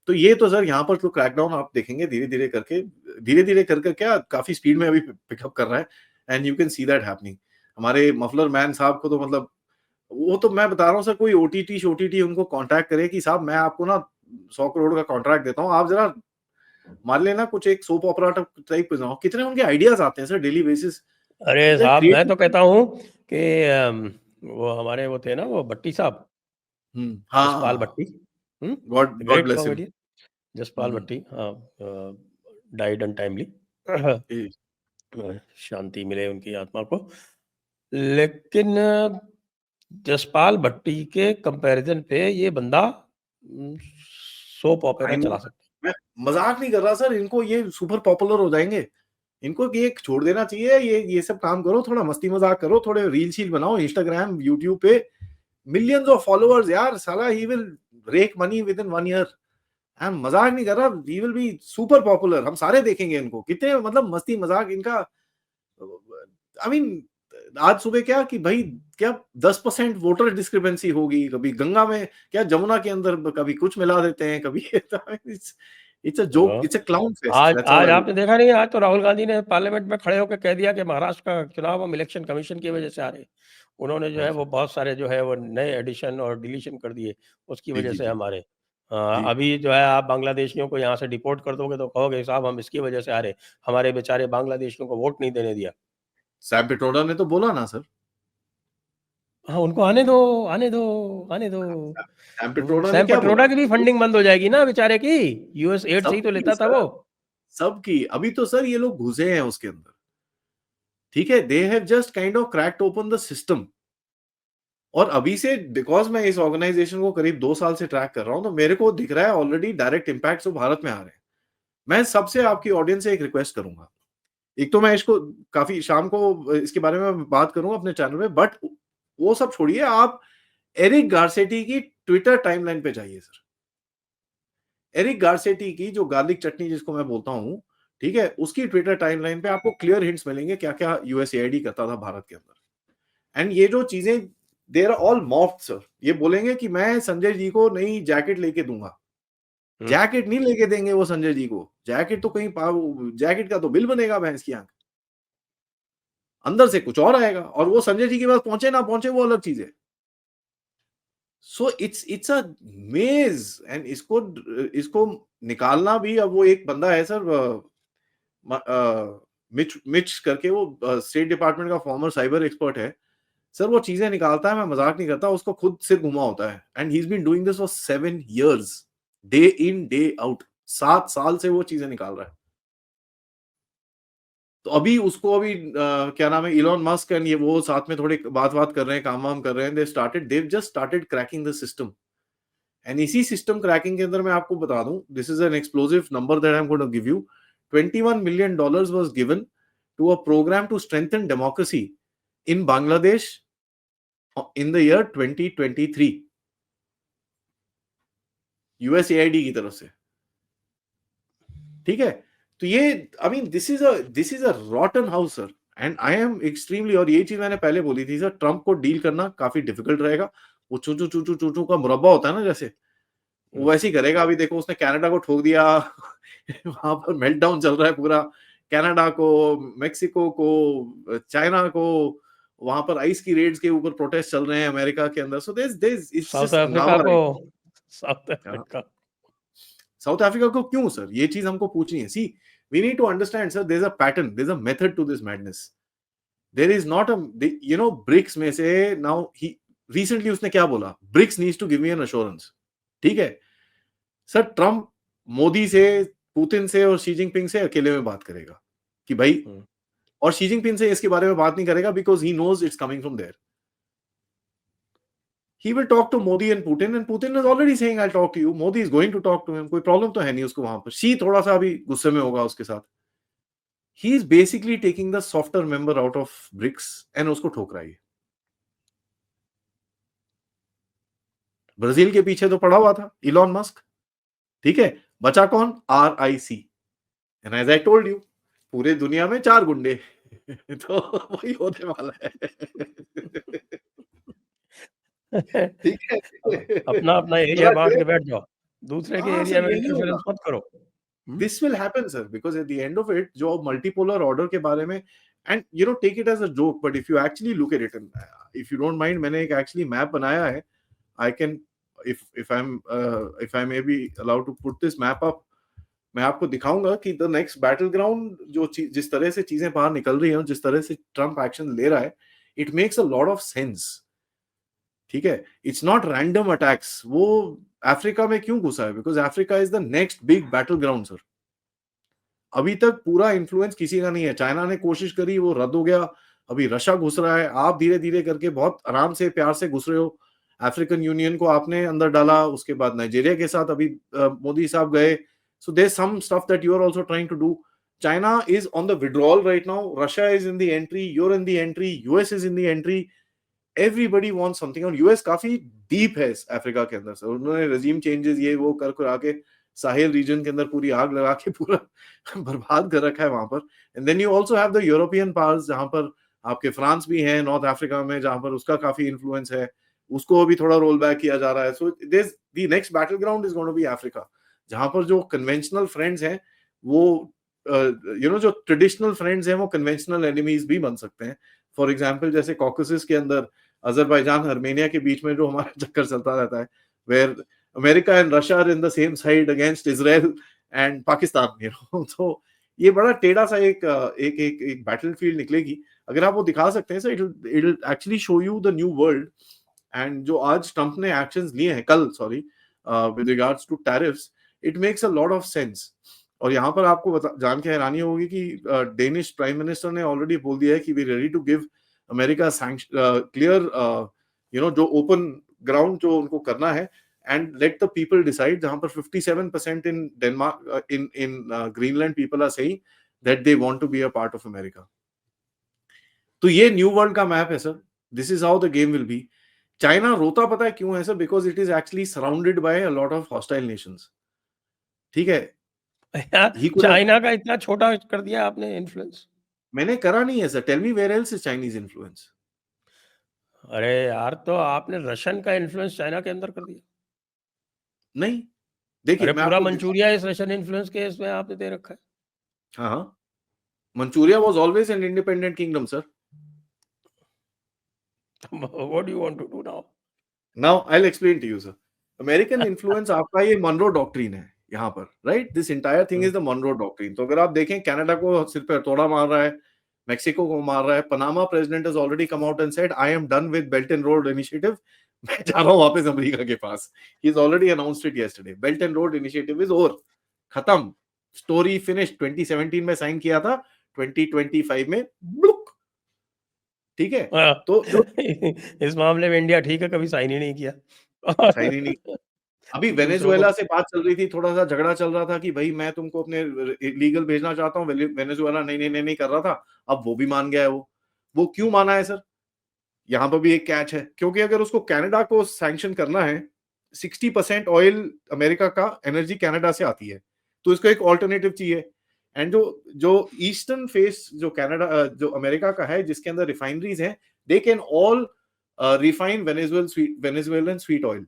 तो ये तो सर यहाँ पर तो क्रैकडाउन आप देखेंगे धीरे धीरे करके, धीरे धीरे करके क्या काफी स्पीड में अभी पिकअप कर रहा है। And you can see that happening. हमारे मफलर मैन साहब को तो मतलब, वो तो मैं बता रहा हूँ सर, कोई ओटीटी शोटीटी उनको कांटेक्ट करे कि साहब मैं आपको ना 100 करोड़ का कॉन्ट्रैक्ट देता हूँ, आप जरा मान लेना कुछ एक सोप ओपेरा टाइप बनाओ। कितने उनके आइडियाज आते हैं सर डेली बेसिस। अरे साहब, मैं तो कहता हूँ कि वो हमारे वो थे ना, वो भट्टी साहब, जसपाल हाँ, Bhatti, god god great bless him. Comedian Jaspal Bhatti, हाँ, डाइड अनटाइमली। शांति मिले उनकी आत्मा को। लेकिन जसपाल भट्टी के कंपैरिजन पे ये बंदा सोप आई ओपेरा नो, चला सकता मैं मजाक नहीं कर रहा सर, इनको ये सुपर पॉपुलर हो जाएंगे। इनको ये छोड़ देना चाहिए, ये सब काम करो, थोड़ा मस्ती मजाक करो, थोड़े रील शील बनाओ इंस्टाग्राम यूट्यूब पे, मिलियंस ऑफ फॉलोअर्स यार, साला he will rake money within 1 year. मैं मजाक नहीं कर रहा, he will be super popular, हम सारे देखेंगे इनको, कितने मतलब मस्ती मजाक इनका। आई मीन आज सुबह क्या कि भाई क्या 10% वोटर डिस्क्रिपेंसी होगी, कभी गंगा में, क्या जमुना के अंदर कभी कुछ मिला देते हैं, कभी इट्स अ जोक, है। इट्स अ क्लाउन फेस्ट, आज दैट्स हाउ आज आई लुक। आपने देखा नहीं, आज तो राहुल गांधी ने पार्लियामेंट में खड़े होकर कह दिया कि महाराष्ट्र का चुनाव हम इलेक्शन कमीशन की वजह से आ रहे। उन्होंने जो हाँ है जी, वो बहुत सारे जो है वो नए एडिशन और डिलीशन कर दिए, उसकी जी, वजह जी, से जी, हमारे जी। अभी जो है आप बांग्लादेशियों को यहाँ से डिपोर्ट कर दोगे तो कहोगे साहब हम इसकी वजह से आ रहे, हमारे बेचारे बांग्लादेशियों को वोट नहीं देने दिया। सैम पिट्रोडा ने तो बोला ना सर। हाँ, उनको आने दो, आने दो, आने दो। सैम पिट्रोडा ने सैम क्या बोला? पटरोडा की भी फंडिंग बंद हो जाएगी ना बेचारे की, यूएस एड से ही तो सबकी लेता था सर, वो। सबकी। अभी तो सर ये लोग घुसे हैं उसके अंदर। ठीक है, they have just kind of cracked open the system. और अभी से, बिकॉज मैं इस ऑर्गेनाइजेशन को करीब 2 साल से ट्रैक कर रहा हूं, तो मेरे को दिख रहा है ऑलरेडी डायरेक्ट इम्पैक्ट जो भारत में आ रहे हैं। मैं सबसे आपकी ऑडियंस से एक रिक्वेस्ट करूंगा। एक तो मैं इसको काफी शाम को इसके बारे में बात करूंगा अपने चैनल में, बट वो सब छोड़िए, आप एरिक गार्सेटी की ट्विटर टाइमलाइन पे जाइए सर। एरिक गार्सेटी की जो गार्लिक चटनी जिसको मैं बोलता हूं, ठीक है, उसकी ट्विटर टाइमलाइन पे आपको क्लियर हिंट्स मिलेंगे क्या क्या यूएसएआईडी करता था भारत के अंदर। एंड ये जो चीजें, देर ऑल मॉफ्ड सर। ये बोलेंगे कि मैं संजय जी को नई जैकेट लेके दूंगा। हम्म। जैकेट नहीं लेके देंगे वो संजय जी को, जैकेट तो कहीं जैकेट का तो बिल बनेगा भैंस की आंख। अंदर से कुछ और आएगा, और वो संजय जी के पास पहुंचे ना पहुंचे वो अलग चीज है। सो इट्स अ मेज। एंड इसको इसको निकालना भी, अब वो एक बंदा है सर, मिच मिच करके, वो स्टेट डिपार्टमेंट का फॉर्मर साइबर एक्सपर्ट है सर। वो चीजें निकालता है, मैं मजाक नहीं करता, उसको खुद सिर घुमा होता है। And he is been doing this for 7 years, day in day out. 7 साल से वो चीजें निकाल रहा है। तो अभी उसको अभी क्या नाम है, इलॉन मस्क एंड ये वो साथ में थोड़ी बात कर रहे हैं, काम वाम कर रहे हैं, they've just started cracking the system. And इसी सिस्टम क्रैकिंग के अंदर मैं आपको बता दूं, this is an explosive number that I am going to give you. $21 million was given to a program to strengthen democracy in Bangladesh in the year 2023, USAID की तरफ से. ठीक है, तो ये I mean this is a रॉटन house sir, and I am extremely, और ये चीज मैंने पहले बोली थी सर, ट्रम्प को डील करना काफी डिफिकल्ट रहेगा. वो चू चू चू चू चू चू का मुरब्बा होता है ना, जैसे वो वैसे ही करेगा. अभी देखो उसने कनाडा को ठोक दिया वहां पर मेल्टडाउन चल रहा है पूरा. कनाडा को, मेक्सिको को, चाइना को, वहां पर आइस की रेड्स के ऊपर प्रोटेस्ट चल रहे हैं अमेरिका के अंदर. So this it's south just Africa नावा. को, साउथ अफ्रीका साउथ अफ्रीका को क्यों सर, ये चीज हमको पूछनी है. See, we need to understand sir, there is a pattern, there is a method to this madness. There is not a, you know, BRICS में से नाउ ही रिसेंटली उसने क्या बोला, BRICS needs to give me an assurance. ठीक है sir, Trump Modi से, Putin से और शी जिनपिंग से अकेले में बात करेगा कि भाई, और शी जिनपिंग से इसके बारे में बात नहीं करेगा because he knows it's coming from there. He will talk to Modi and Putin is already saying I'll talk to you. Modi is going to talk to him. कोई प्रॉब्लम तो है नहीं उसको वहां पर. शी थोड़ा सा अभी गुस्से में होगा उसके साथ. He is basically taking the softer member out of BRICS and उसको ठोक रहा है. ब्राजील के पीछे तो पड़ा हुआ था इलॉन मस्क. ठीक है, बचा कौन, RIC. And as I told you, पूरे दुनिया में 4 गुंडे तो वही होने वाला है. ठीक है, अपना अपना एरिया बांट के बैठ जाओ, दूसरे के एरिया में इंटरफेरेंस मत करो. This will happen sir, because at the end of it, जो मल्टीपोलर ऑर्डर के बारे में, and you know, take it as a joke, but if you actually look at it, if you don't mind, मैंने एक actually map बनाया है. I can, if I may be allowed to put this map up, मैं आपको दिखाऊंगा कि the next battle ground, जो जिस तरह से चीजें बाहर निकल रही हैं, जिस तरह से ट्रम्प एक्शन ले रहा है, it makes a lot of sense. ठीक है, इट्स नॉट रैंडम अटैक्स. वो अफ्रीका में क्यों घुसा है, because Africa is the next big battle ground sir. अभी तक पूरा इन्फ्लुएंस किसी का नहीं है. चाइना ने कोशिश करी, वो रद्द हो गया. अभी रशिया घुस रहा है. आप धीरे धीरे करके बहुत आराम से, प्यार से घुस रहे हो. अफ्रीकन यूनियन को आपने अंदर डाला, उसके बाद नाइजीरिया के साथ अभी मोदी साहब गए. So there some stuff that you are also trying to do. China is on the withdrawal right now. Russia is in the entry. You're in the entry. US is in the entry. Everybody wants something. और US काफी deep है Africa के अंदर से. उन्होंने regime changes ये वो कर आके साहेल रीजन के अंदर पूरी आग लगा के पूरा बर्बाद कर रखा है वहां पर. And then you also have the European powers, जहां पर आपके फ्रांस भी हैं नॉर्थ अफ्रीका में, जहां पर उसका काफी इन्फ्लुएंस है. उसको अभी थोड़ा रोल बैक किया जा रहा है. So this the next battle ground is going to be Africa, जहां पर जो कन्वेंशनल फ्रेंड्स हैं, वो यू नो, जो ट्रेडिशनल फ्रेंड्स हैं, वो कन्वेंशनल एनिमीज भी बन सकते हैं. फॉर एग्जांपल, जैसे कॉकसस के अंदर अजरबैजान आर्मेनिया के बीच में जो हमारा चक्कर चलता रहता है, where America and Russia are in the same side against Israel and Pakistan, you know. तो ये बड़ा टेढ़ा सा एक एक एक, एक बैटलफील्ड निकलेगी. अगर आप वो दिखा सकते हैं sir, it will actually show you the new world. And जो आज ट्रम्प ने एक्शंस लिए हैं, कल sorry, with regards to tariffs, it makes a lot of sense. और यहाँ पर आपको जान के हैरानी होगी कि डेनिश प्राइम मिनिस्टर ने ऑलरेडी बोल दिया है कि we ready to give America clear, you know, जो ओपन ग्राउंड जो उनको करना है, and let the people decide. जहां पर 57% in Denmark, in Greenland people are saying that they want to be a part of America. तो ये new world का मैप है sir. This is how the game will be. China रोता पता है क्यों है sir? Because it is actually surrounded by a lot of hostile nations. ठीक है, चाइना का इतना छोटा कर दिया आपने इन्फ्लुएंस. मैंने करा नहीं है sir. Tell me where else is Chinese influence. अरे यार, तो आपने रशियन का इन्फ्लुएंस चाइना के अंदर कर दिया. नहीं, देखिए, अरे मैं पूरा आपको मंचूरिया इस रशियन इन्फ्लुएंस के इसमें आपने दे रखा है. हाँ हाँ, Manchuria was always an independent kingdom sir. What do you want to do now? Now I will explain to you sir. American influence आपका ये मनरो डॉक्ट्रिन है यहाँ पर, right? This entire thing is the Monroe doctrine. तो अगर आप देखें, Canada को सिर पे हथौड़ा मार रहा है, मेक्सिको को मार रहा है. Panama president has already come out and said I am done with Belt and Road Initiative. मैं जा रहा हूँ वापस अमेरिका के पास. He is already announced it yesterday. Belt and Road Initiative is over, खत्म, स्टोरी फिनिश. 2017 में sign किया था, 2025 में ब्लुक, ठीक है। हाँ, तो जो इस मामले में इंडिया ठीक है, कभी साइन ही नहीं किया। साइन ही नहीं, अभी दूसरों को वेनेजुएला से बात चल रही थी, थोड़ा-सा झगड़ा चल रहा था कि भाई मैं तुमको अपने इलीगल भेजना चाहता हूँ, वेनेजुएला नहीं कर रहा था, अब वो भी मान गया है वो। वो क्यों माना है सर? यहाँ पर भी एक कैच है, क्योंकि अगर उसको कनाडा को सैंक्शन करना है, 60% ऑयल अमेरिका का एनर्जी कनाडा से आती है, तो इसको एक अल्टरनेटिव चाहिए। एंड जो जो ईस्टर्न फेस जो कनाडा जो अमेरिका का है, जिसके अंदर रिफाइनरीज हैं, they can all refine Venezuelan sweet oil,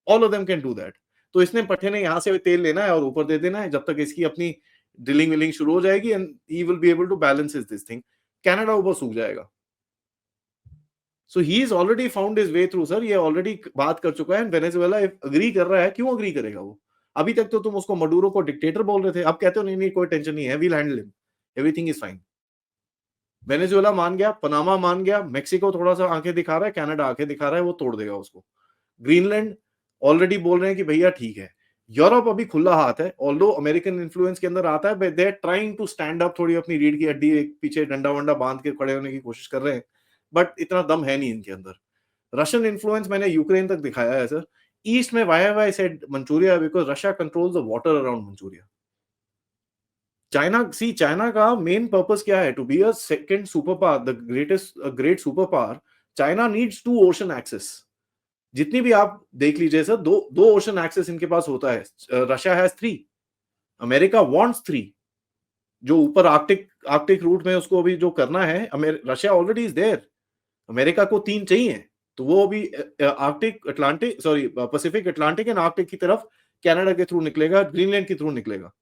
all of them can do that. तो इसने पट्टे ने यहाँ से तेल लेना है और ऊपर दे देना है, जब तक इसकी अपनी ड्रिलिंग विलिंग शुरू हो जाएगी, and he will be able to balance this thing. Canada ऊपर सूख जाएगा। So he is already found his way through sir, ये ऑलरेडी बात कर चुका है, एंड वेनेजुएला अग्री कर रहा है। क्यों अग्री करेगा वो? अभी तक तो तुम उसको मडूरो को डिक्टेटर बोल रहे थे, अब कहते हो नहीं नहीं कोई टेंशन नहीं है, we'll handle him, everything is fine. Venezuela मान गया, पनामा मान गया, मेक्सिको थोड़ा सा आंखें दिखा रहा है, कनाडा आंखें दिखा रहा है, वो तोड़ देगा उसको। ग्रीनलैंड ऑलरेडी बोल रहे हैं कि भैया ठीक है। यूरोप अभी खुला हाथ है, ऑल्दो अमेरिकन इन्फ्लुएंस के अंदर आता है, but they are trying to stand up, थोड़ी अपनी रीढ़ की हड्डी एक पीछे डंडा वंडा बांध के खड़े होने की कोशिश कर रहे हैं, बट इतना दम है नहीं इनके अंदर। रशियन इन्फ्लुएंस मैंने यूक्रेन तक दिखाया है सर। ईस्ट में why why said Manchuria because Russia controls the water around Manchuria. China का मेन पर्पस क्या है? To be a second super power, the greatest great super power, China needs 2 ocean access. जितनी भी आप देख लीजिए sir, दो ओशन एक्सेस इनके पास होता है। Russia has 3, America wants 3। जो ऊपर आर्कटिक रूट में उसको अभी जो करना है, Russia already is there, America को 3 चाहिए, तो वो अभी पैसिफिक अटलांटिक एंड आर्कटिक की तरफ कनाडा के थ्रू निकलेगा, ग्रीनलैंड के थ्रू निकलेगा।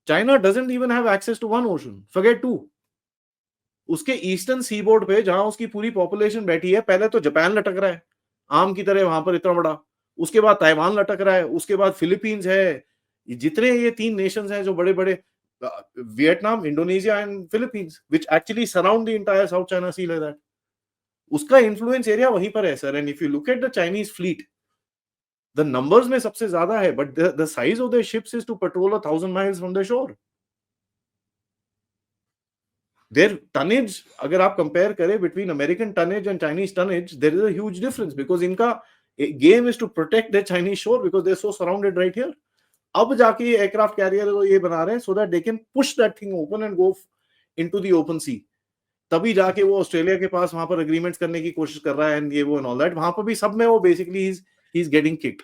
China doesn't even have access to 1 ocean, forget 2। उसके ईस्टर्न सीबोर्ड पे जहां उसकी पूरी पॉपुलेशन बैठी है, पहले तो जापान लटक रहा है आम की तरह वहां पर इतना बड़ा, उसके बाद ताइवान लटक रहा है, उसके बाद फिलीपींस है। जितने ये 3 नेशंस हैं जो बड़े बड़े, Vietnam, Indonesia and Philippines, which actually surround the entire South China Sea like that, उसका इन्फ्लुएंस एरिया वहीं पर है sir. And if you look at the Chinese fleet, the numbers में सबसे ज्यादा है, but the size of the ships is to patrol 1000 miles from the shore. Their tonnage अगर आप कंपेयर करें between American tonnage and Chinese tonnage, there is a huge difference, because इनका game is to protect the Chinese shore because they are so surrounded right here. अब जाके aircraft carrier को ये बना रहे हैं so that they can push that thing open and go into the open sea. तभी जाके वो ऑस्ट्रेलिया के पास वहां पर एग्रीमेंट्स करने की कोशिश कर रहा है, एंड ये वो एंड ऑल दैट। वहां पर भी सब में वो basically he is getting kicked.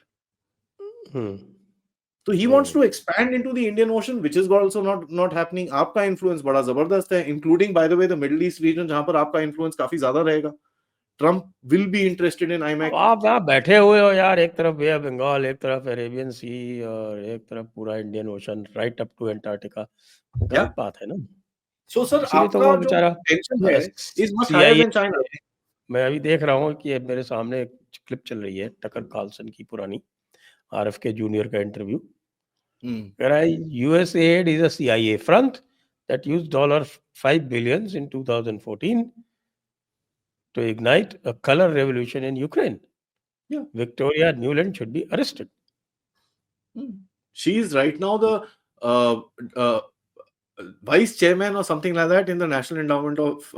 तो he wants to expand into the Indian Ocean, which is also not happening. आपका इन्फ्लुएंस बड़ा जबरदस्त है, including by the way the Middle East region, जहां पर आपका इन्फ्लुएंस काफी ज्यादा रहेगा। Trump will be interested in IMEC. आप यहाँ बैठे हुए हो यार, एक तरफ बे ऑफ बंगाल, एक तरफ अरेबियन सी, और एक तरफ पूरा Indian ocean right up to Antarctica. गलत बात है ना। सो सर इसीलिए तो आपका वो जो बेचारा टेंशन है is much higher CIA, then China. मैं अभी देख रहा हूँ कि मेरे सामने एक क्लिप चल रही है टकर कार्लसन की पुरानी, RFK जूनियर का interview. US aid is a CIA front that used $5 billion in 2014 to ignite a color revolution in Ukraine. Yeah. Victoria Nuland should be arrested. She is right now the vice chairman or something like that in the National Endowment of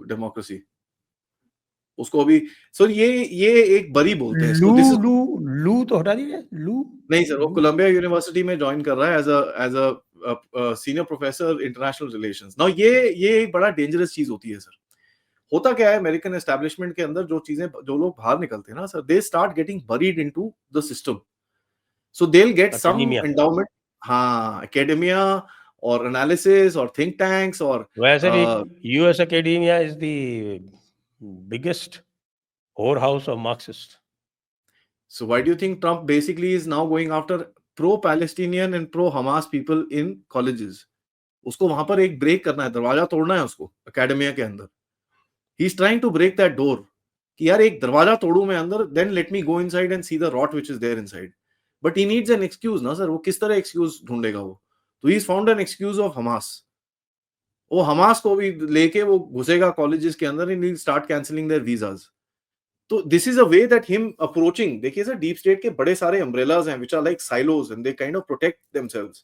Democracy. उसको अभी sir ये एक बरी बोलते हैं इसको। This is लू तो हटा दिया, लू नहीं सर, वो कोलंबिया यूनिवर्सिटी में ज्वाइन कर रहा है as a senior professor international relations. Now ये एक बड़ा डेंजरस चीज होती है सर। होता क्या है अमेरिकन एस्टैब्लिशमेंट के अंदर, जो चीजें जो लोग बाहर निकलते हैं ना sir, they start getting buried into the system, so they will get some endowment. हाँ, एकेडेमिया और एनालिसिस और थिंक टैंक्स और वैसे भी US academia is the biggest whorehouse of Marxist. So why do you think Trump basically is now going after pro-Palestinian and pro-Hamas people in colleges? उसको वहां पर एक ब्रेक करना है, दरवाजा तोड़ना है उसको एकेडमिया के अंदर। He is trying to break that door कि यार एक दरवाजा तोड़ू मैं अंदर, then let me go inside and see the rot which is there inside. But he needs an excuse ना सर, वो किस तरह excuse ढूंढेगा वो? तो he has found an excuse of Hamas. वो हमास को भी लेके वो घुसेगा कॉलेजेस के अंदर and he'll start cancelling their visas. तो this is a way that him approaching. देखिए सर, डीप स्टेट के बड़े सारे अम्ब्रेलाज हैं which are like silos and they kind of protect themselves.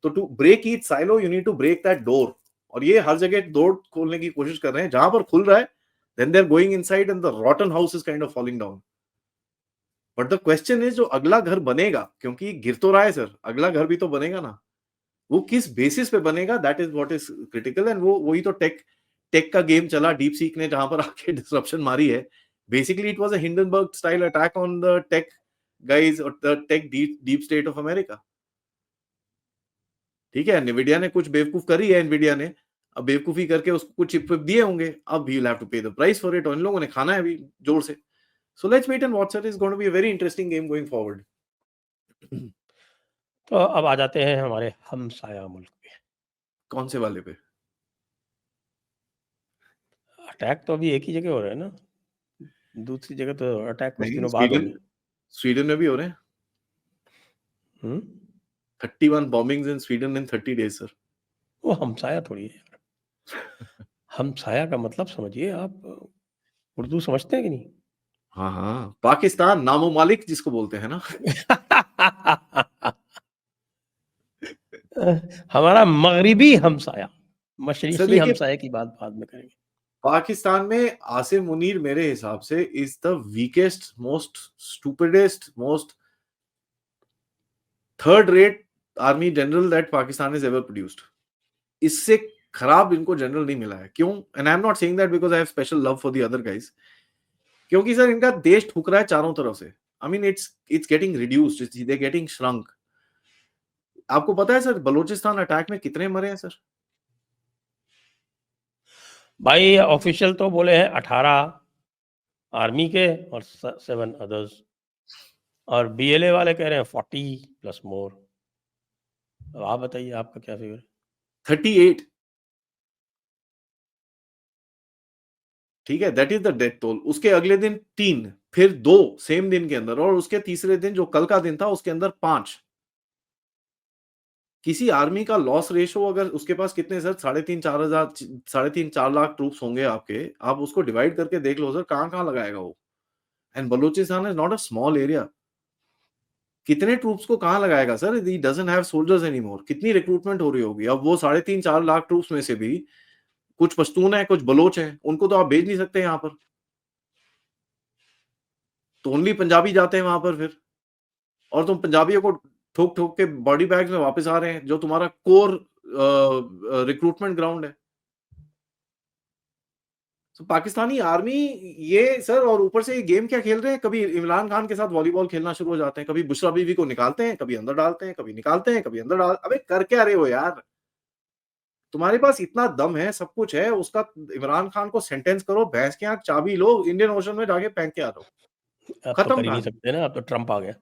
तो to break each silo you need to break that door. और ये हर जगह डोर खोलने की कोशिश कर रहे हैं, जहां पर खुल रहा है then they're going inside and the rotten house is kind of falling down. But the question is, जो अगला घर बनेगा, क्योंकि गिर तो रहा है सर, अगला घर भी तो बनेगा ना, वो किस बेसिस पे बनेगा, that is what is critical. And वो वही तो टेक का गेम चला डीप सीक ने, जहां पर आके डिसरप्शन मारी है. Basically it was a Hindenburg style attack on the tech guys और the tech deep state of America. ठीक है, एनवीडिया ने कुछ बेवकूफ करी है, एनवीडिया ने अब बेवकूफी करके उसको कुछ चिप दिए होंगे, अब you will have to pay the price for it, और इन लोगों ने खाना है अभी जोर से. So let's wait and watch. It is going to be a very interesting game going forward. तो अब आ जाते हैं हमारे हमसाया मुल्क पे. कौन से वाले पे? अटैक तो अभी एक ही जगह हो रहा है ना, दूसरी जगह तो अटैक कुछ नहीं, दिनों बाद होंगे. स्वीडन में भी हो रहे हैं. हम्म 31 bombings in Sweden in 30 days, sir. वो हमसाया थोड़ी है यार. हमसाया का मतलब समझिए आप, उर्दू समझते हैं कि नहीं? हाँ हाँ, पाकिस्तान नामो मालिक जिसको बोलते हैं ना. हमारा मगरिबी हमसाया, सर मशरिकी देखिए, हमसाया की बात बाद में करेंगे. पाकिस्तान में आसिम मुनीर मेरे हिसाब से is the weakest, most stupidest, most third rate army general that Pakistan is ever produced. इससे खराब इनको जनरल नहीं मिला है. क्यों? And I am not saying that because I have special love for the other guys. क्योंकि सर इनका देश ठुक रहा है चारों तरफ से. I mean it's getting reduced, they getting shrunk. आपको पता है सर बलूचिस्तान अटैक में कितने मरे हैं सर? भाई ऑफिशियल तो बोले हैं 18 आर्मी के और 7 अदर्स, और बीएलए वाले कह रहे हैं 40 प्लस मोर. अब आप बताइए आपका क्या फिगर? 38. ठीक है, that is the death toll. उसके अगले दिन 3, फिर 2 सेम दिन के अंदर, और उसके तीसरे दिन जो कल का दिन था उसके अंदर 5. किसी आर्मी का लॉस रेशो अगर उसके पास कितने सर 3.5-4 लाख ट्रूप्स होंगे आपके, आप उसको डिवाइड करके देख लो सर कहां कहां लगाएगा वो. And Balochistan is not a small area. कितने ट्रूप्स को कहां लगाएगा sir? He doesn't have soldiers anymore. कितनी रिक्रूटमेंट हो रही होगी? अब वो 3.5-4 लाख ट्रूप्स में से भी कुछ पश्तून है, कुछ बलोच है, उनको तो आप भेज नहीं सकते यहाँ पर. तो ओनली पंजाबी जाते हैं वहां पर फिर, और तुम पंजाबियों को ठोक ठोक के बॉडी बैग्स में वापस आ रहे हैं, जो तुम्हारा कोर रिक्रूटमेंट ग्राउंड है. तो पाकिस्तानी आर्मी ये सर, और ऊपर से ये गेम क्या खेल रहे हैं, कभी इमरान खान के साथ वॉलीबॉल खेलना शुरू हो जाते हैं, कभी बुशरा बीवी को निकालते हैं, कभी अंदर डालते हैं, कभी निकालते हैं, कभी अंदर डाल. अबे कर क्या रहे हो यार? तुम्हारे पास इतना दम है, सब कुछ है, उसका इमरान खान को सेंटेंस करो, भैंस के आंख चाबी लो, इंडियन ओशन में जाके फेंक के आ जाओ. अब तो खत्म कर ही नहीं कहानी. सकते ना, अब तो ट्रम्प आ गया.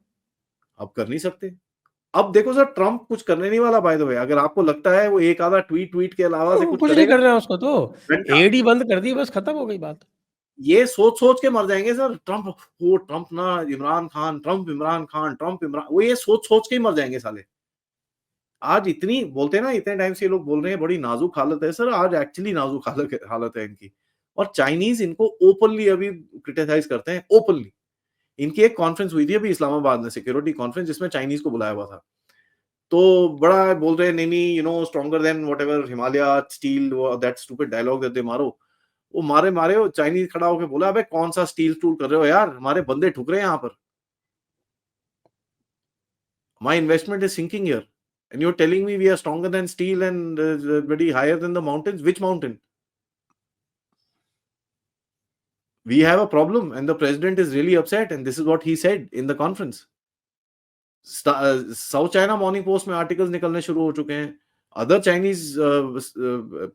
अब कर नहीं सकते. अब देखो सर, ट्रम्प कुछ करने नहीं वाला. बाय द वे, अगर आपको लगता है वो एक आधा ट्वीट के अलावा से कुछ कुछ नहीं करेगा, कर रहे हैं उसको तो, घंटा. एडी बंद कर दी, बस खत्म हो गई बात. ये सोच सोच के मर जाएंगे सर. ट्रम्प, वो ट्रम्प ना इमरान खान, ट्रम्प इमरान खान, ट्रम्प इमरान, वो ये सोच सोच के ही मर जाएंगे साले. आज इतनी बोलते हैं ना, इतने टाइम से ये लोग बोल रहे हैं बड़ी नाजुक हालत है सर. आज एक्चुअली नाजुक हालत है इनकी. और चाइनीज इनको ओपनली अभी क्रिटिसाइज करते हैं, ओपनली. इनकी एक कॉन्फ्रेंस हुई थी अभी इस्लामाबाद में, सिक्योरिटी कॉन्फ्रेंस, जिसमें चाइनीज को बुलाया हुआ था. तो बड़ा बोल रहे हैं, नहीं नहीं, stronger than whatever Himalaya steel, that stupid dialogue that they मारो. वो मारे वो चाइनीज खड़ा होकर बोला, अबे कौन सा स्टील टूल कर रहे हो यार, हमारे बंदे ठुक रहे हैं यहाँ पर. My investment is sinking here and you are telling me we are stronger than steel and very higher than the mountains. Which mountain? We have a problem and the president is really upset, and this is what he said in the conference. South China Morning Post में articles निकलने शुरू हो चुके हैं. Other Chinese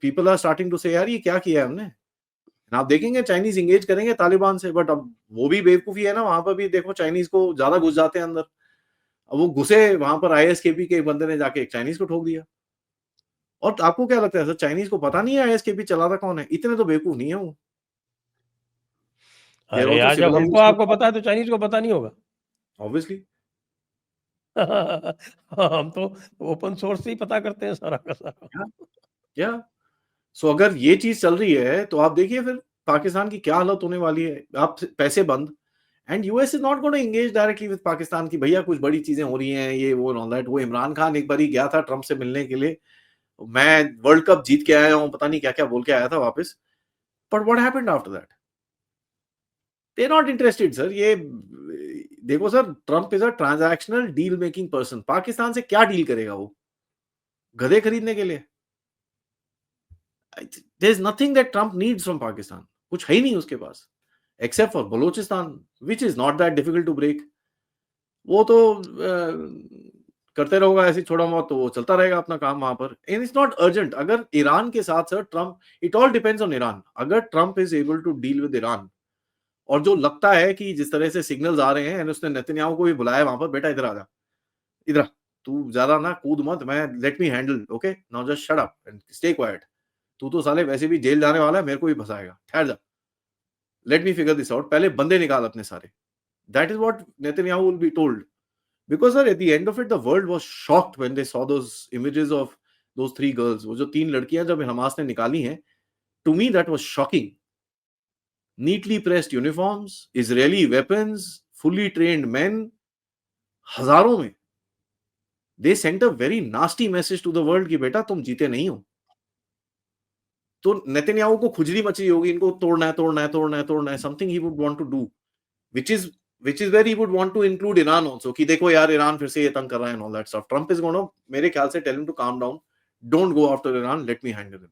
people are starting to say, यार ये क्या किया है हमने. आप देखेंगे चाइनीज इंगेज करेंगे तालिबान से, बट अब वो भी बेवकूफी है ना. वहां पर भी देखो चाइनीज को ज्यादा घुस जाते हैं अंदर. अब वो घुसे वहां पर, आईएसकेपी के एक बंदे ने जाके एक चाइनीज को ठोक दिया. और आपको क्या लगता है सर, चाइनीज को पता नहीं है आईएसकेपी चलाता कौन है? इतने तो बेवकूफ नहीं है वो. अरे यार, जब हमको आपको पता है तो चाइनीज को पता नहीं होगा? ऑब्वियसली. हम तो ओपन सोर्स से ही पता करते हैं सारा का सारा. क्या सो अगर ये चीज चल रही है तो आप देखिए फिर पाकिस्तान की क्या हालत होने वाली है. आप पैसे बंद, and US is not going to engage directly with Pakistan की भैया कुछ बड़ी चीजें हो रही हैं, ये वो ऑल दैट. वो इमरान खान एक बार ही गया था ट्रम्प से मिलने के लिए, मैं वर्ल्ड कप जीत के आया हूं, पता नहीं क्या क्या बोल के आया था वापस. But what happened after that? They not interested sir. ये देखो sir, Trump is a transactional deal making person. Pakistan से क्या डील करेगा वो? गधे खरीदने के लिए? There is nothing that Trump needs from Pakistan. कुछ है ही नहीं उसके पास except for Balochistan, which is not that difficult to break. वो तो करते रहोगा ऐसे छोड़ा बहुत, तो वो चलता रहेगा अपना काम वहां पर. And it's not urgent. अगर ईरान के साथ sir Trump, it all depends on Iran. अगर Trump is able to deal with Iran, और जो लगता है कि जिस तरह से सिग्नल्स आ रहे हैं, उसने नेतन्याहू को भी बुलाया वहां पर, बेटा इधर आ जा, इधर तू ज्यादा ना कूद मत, मैं let me handle, okay now just shut up and stay quiet. तू तो साले वैसे भी जेल जाने वाला है, मेरे को भी फंसाएगा, ठहर जा, let me figure this out, पहले बंदे निकाल अपने सारे. That is what Netanyahu will be told. Because sir, at the end of it, the world was shocked when they saw those images of those 3 girls. वो जो 3 लड़कियां जब Hamas ने निकाली हैं, to me that was shocking. Neatly pressed uniforms, Israeli weapons, fully trained men, हजारों में. They sent a very nasty message to the world कि बेटा तुम जीते नहीं हो. तो नेतन्याहू को खुजली मची होगी, इनको तोड़ना है, तोड़ना है, तोड़ना है, तोड़ना है. Something he would want to do, which is where he would want to include Iran also. कि देखो यार, ईरान फिर से ये तंग कर रहा है and all that stuff. Trump is going to, मेरे ख्याल से, tell him to calm down. Don't go after Iran. Let me handle him.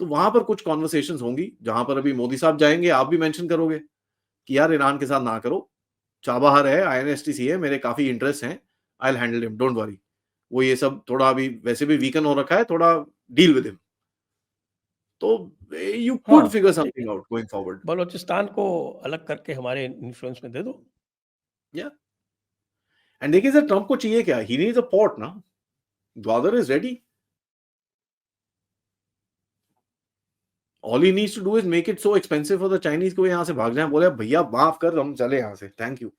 तो वहां पर कुछ कॉन्वर्सेशंस होंगी जहां पर अभी मोदी साहब जाएंगे, आप भी मेंशन करोगे कि यार ईरान के साथ ना करो, चाबहार है, INSTC है, मेरे काफी इंटरेस्ट हैं, I will handle him, don't worry. वो ये सब थोड़ा अभी वैसे भी वीकन हो रखा है, थोड़ा डील विद हिम. तो you could figure something out going forward. Balochistan को अलग करके हमारे इन्फ्लुएंस में दे दो. या एंड देखिए सर, ट्रम्प को चाहिए क्या? ही नीड्स अ पोर्ट ना. Gwadar is ready. All he needs to do is make it so expensive for the Chinese को यहाँ से भाग जाए, बोले भैया माफ कर, हम चले यहाँ से, thank you.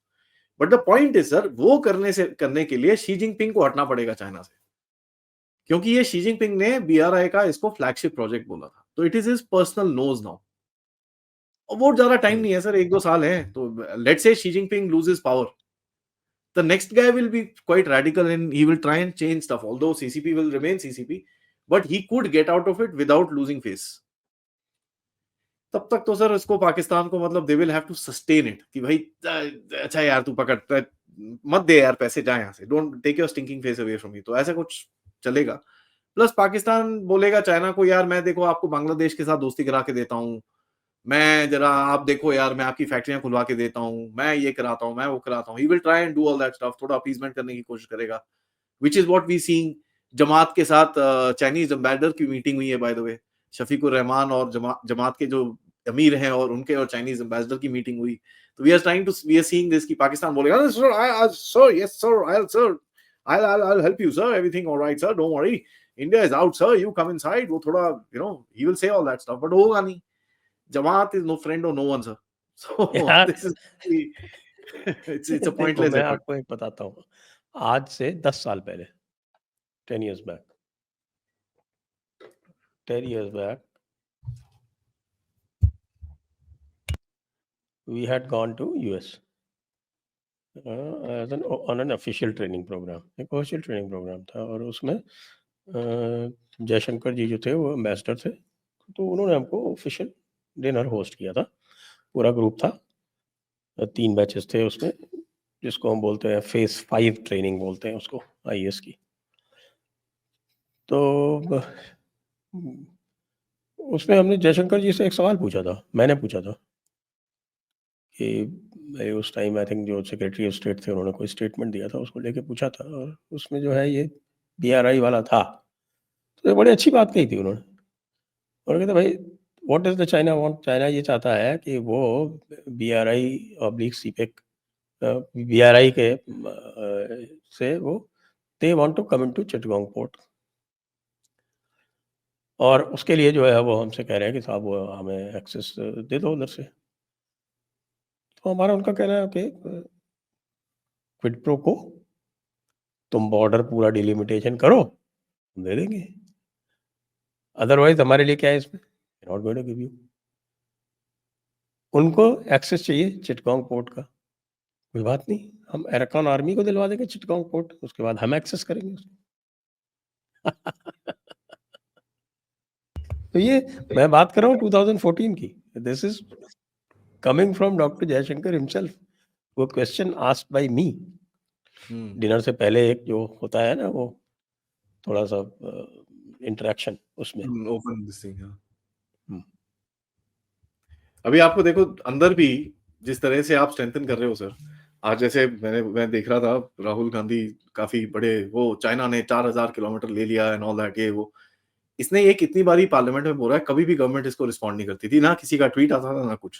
But the point is sir, वो करने के लिए शी जिनपिंग को हटना पड़ेगा चाइना से, क्योंकि ये शी जिनपिंग ने BRI का इसको फ्लैगशिप प्रोजेक्ट बोला था, तो it is his personal nose now. और बहुत ज्यादा टाइम नहीं है सर, 1-2 साल है. तो let's say Xi Jinping loses power, the next guy will be quite radical and he will try and change stuff, although CCP will remain CCP, but he could get out of it without losing face. तब तक तो sir इसको, पाकिस्तान को, मतलब they will have to sustain it कि भाई अच्छा यार तू पकड़, मत दे यार पैसे, जा यहाँ से, don't take your stinking face away from me. तो ऐसा कुछ चलेगा. प्लस पाकिस्तान बोलेगा चाइना को, यार मैं देखो आपको बांग्लादेश के साथ दोस्ती करा के देता हूँ, मैं जरा आप देखो यार, मैं आपकी फैक्ट्रियां खुलवा के देता हूँ, मैं ये कराता हूँ, मैं वो कराता हूँ. He will try and do all that stuff, थोड़ा अपीजमेंट करने की कोशिश करेगा, which is what we seeing. Jamaat के साथ चाइनीज एम्बेसडर की मीटिंग हुई है by the way. Shafiqur Rahman और जमात के जो अमीर हैं और उनके और चाइनीज एम्बेसडर की मीटिंग हुई. तो वी आर सीइंग दिस कि पाकिस्तान बोलेगा, sir yes sir, I'll help you sir, everything all right sir, don't worry, India is out sir, you come inside. वो थोड़ा he will say all that stuff, but होगा नहीं. Jamaat is no friend or no one sir. So this is it's a pointless मैं effort. आपको एक बताता हूँ, आज से 10 साल पहले, 10 years back, we had gone to US on an official training program. एक official training program था, और उसमें जयशंकर जी जो थे वो एम्बेसडर थे, तो उन्होंने हमको ऑफिशियल डिनर होस्ट किया था. पूरा ग्रुप था, 3 बैचेस थे उसमें, जिसको हम बोलते हैं फेज 5 ट्रेनिंग बोलते हैं उसको, IAS की. तो उसमें हमने जयशंकर जी से एक सवाल पूछा था, मैंने पूछा था कि उस टाइम आई थिंक जो सेक्रेटरी ऑफ स्टेट थे, उन्होंने कोई स्टेटमेंट दिया था, उसको लेके पूछा था, और उसमें जो है ये BRI वाला था. तो ये बड़ी अच्छी बात कही थी उन्होंने. और कहते भाई, what is the China want, China ये चाहता है कि वो BRI/CPEC, BRI के से वो they want to come into Chittagong port, और उसके लिए जो है वो हमसे कह रहे हैं कि साहब वो हमें एक्सेस दे दो उधर से. तो हमारा उनका कहना है कि क्विड प्रो को, तुम बॉर्डर पूरा डिलिमिटेशन करो, हम दे देंगे, अदरवाइज हमारे लिए क्या है इसमें, not going to give you. उनको एक्सेस चाहिए चिटगांग पोर्ट का, कोई बात नहीं, हम अराकान आर्मी को दिलवा देंगे चिटगांग पोर्ट, उसके बाद हम एक्सेस करेंगे उसको. तो ये मैं बात कर रहा हूँ 2014 की। This is coming from doctor Jaishankar himself, वो question asked by me dinner से पहले, एक जो होता है ना वो थोड़ा सा इंटरेक्शन उसमें। Open this thing. हम्म, अभी आपको देखो अंदर भी जिस तरह से आप स्ट्रेंथन कर रहे हो सर, आज जैसे मैं देख रहा था राहुल गांधी काफी बड़े, वो चाइना ने 4000 किलोमीटर ले लिया एंड ऑल दैट, ये वो इसने ये कितनी बारी पार्लियामेंट में बोला है, कभी भी गवर्नमेंट इसको रिस्पॉन्ड नहीं करती थी, ना किसी का ट्वीट आता था ना कुछ।